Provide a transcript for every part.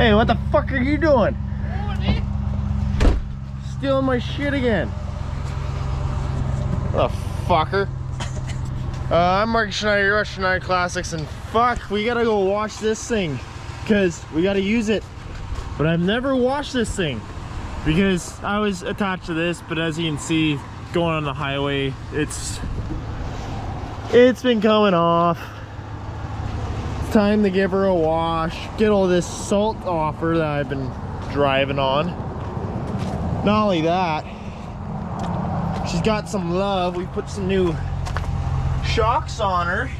Hey, what the fuck are you doing? Stealing my shit again. What a fucker. I'm Mark Schneider, Rush Schneider Classics, and fuck, we gotta go wash this thing because we gotta use it. But I've never washed this thing because I was attached to this, but as you can see, going on the highway, it's been coming off. It's time to give her a wash, get all this salt off her that I've been driving on. Not only that, she's got some love. We put some new shocks on her,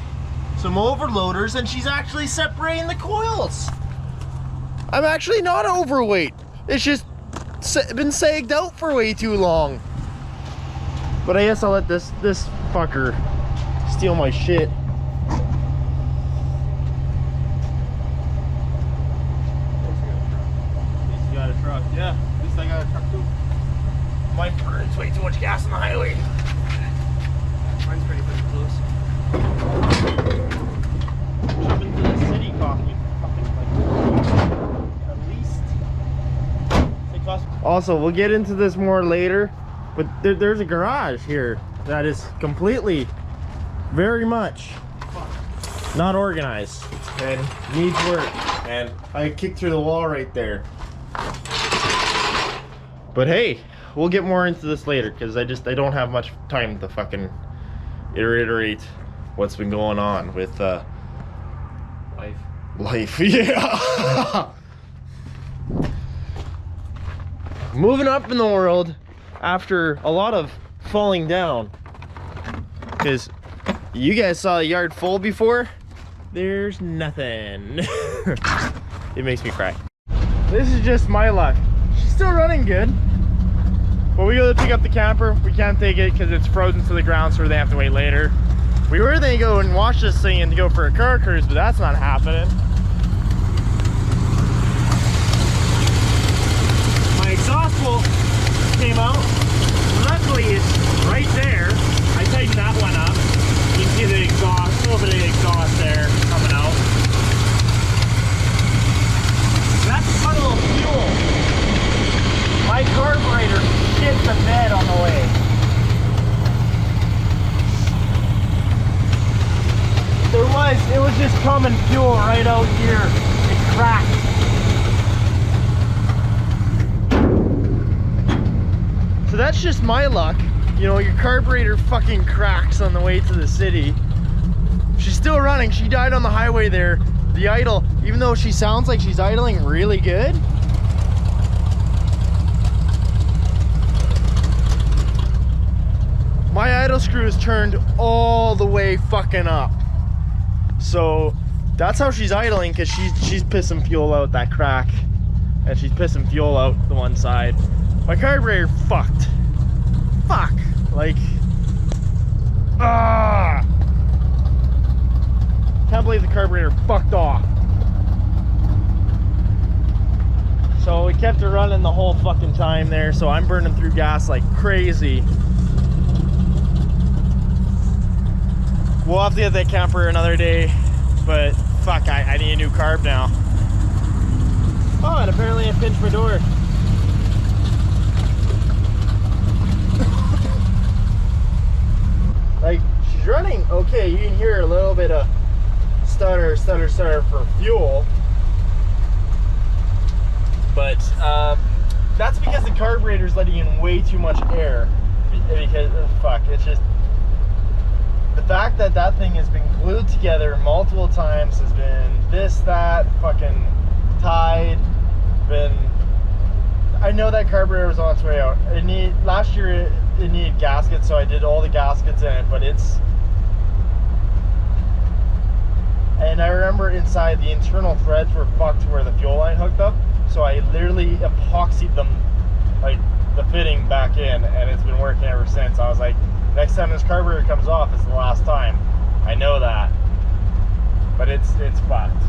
some overloaders, and she's actually separating the coils. I'm actually not overweight. It's just been sagged out for way too long. But I guess I'll let this fucker steal my shit. At least you got a truck. Yeah, at least I got a truck too. Mine burns way too much gas on the highway. Mine's pretty close. Jump into the city coffee. At least. Also, we'll get into this more later, but there's a garage here that is completely, very much not organized and needs work. And I kicked through the wall right there. But hey, we'll get more into this later because I don't have much time to fucking iterate what's been going on with life. Yeah. Moving up in the world after a lot of falling down, because you guys saw a yard full before. There's nothing. It makes me cry. This is just my luck. She's still running good, but we go to pick up the camper. We can't take it because it's frozen to the ground, so they have to wait later. We were going to go and wash this thing and to go for a car cruise, but that's not happening. My exhaust bolt came out. Luckily, it's right there. I tightened that one up. You can see the exhaust, a little bit of exhaust there coming out. That's a puddle of fuel. My carburetor hit the bed on the way. It was just coming fuel right out here. It cracked. So that's just my luck. You know, your carburetor fucking cracks on the way to the city. She's still running. She died on the highway there. The idle, even though she sounds like she's idling really good, my idle screw is turned all the way fucking up. So that's how she's idling, because she's pissing fuel out that crack, and she's pissing fuel out the one side. My carburetor fucked. Fuck. Like, can't believe the carburetor fucked off. So we kept her running the whole fucking time there, so I'm burning through gas like crazy. We'll have to get that camper another day, but fuck, I need a new carb now. Oh, and apparently I pinched my door. Like, she's running okay. You can hear a little bit of stutter for fuel. But that's because the carburetor's letting in way too much air. Because, fuck, it's just... The fact that that thing has been glued together multiple times, has been this, that, fucking tied, been... I know that carburetor was on its way out. Last year it needed gaskets, so I did all the gaskets in it, but it's... And I remember inside the internal threads were fucked where the fuel line hooked up, so I literally epoxied them, like the fitting back in, and it's been working ever since. I was like, next time this carburetor comes off, it's the last time. I know that. But it's fucked.